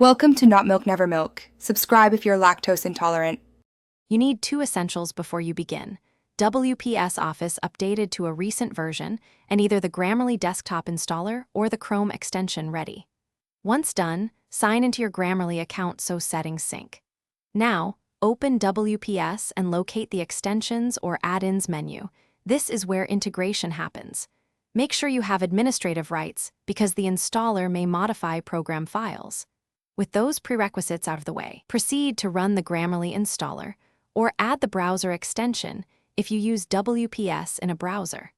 Welcome to Not Milk Never Milk. Subscribe if you're lactose intolerant. You need two essentials before you begin: WPS Office updated to a recent version, and either the Grammarly desktop installer or the Chrome extension ready. Once done, sign into your Grammarly account so settings sync. Now, open WPS and locate the Extensions or Add-ins menu. This is where integration happens. Make sure you have administrative rights because the installer may modify program files. With those prerequisites out of the way, proceed to run the Grammarly installer or add the browser extension if you use WPS in a browser.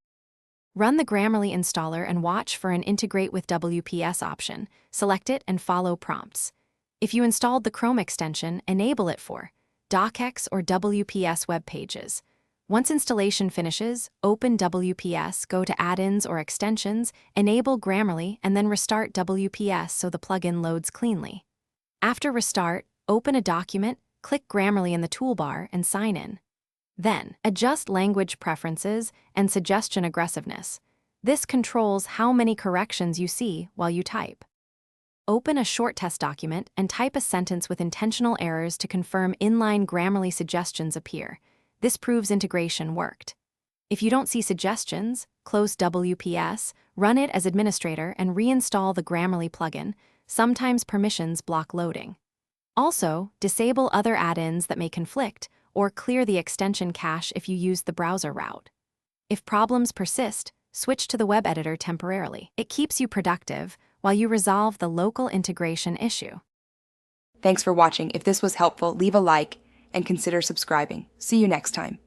Run the Grammarly installer and watch for an Integrate with WPS option. Select it and follow prompts. If you installed the Chrome extension, enable it for docx or WPS web pages. Once installation finishes, open WPS, go to Add-ins or Extensions, enable Grammarly, and then restart WPS so the plugin loads cleanly. After restart, open a document, click Grammarly in the toolbar, and sign in. Then, adjust language preferences and suggestion aggressiveness. This controls how many corrections you see while you type. Open a short test document and type a sentence with intentional errors to confirm inline Grammarly suggestions appear. This proves integration worked. If you don't see suggestions, close WPS, run it as administrator, and reinstall the Grammarly plugin. Sometimes permissions block loading. Also, disable other add-ins that may conflict, or clear the extension cache if you use the browser route. If problems persist, switch to the web editor temporarily. It keeps you productive while you resolve the local integration issue. Thanks for watching. If this was helpful, leave a like and consider subscribing. See you next time.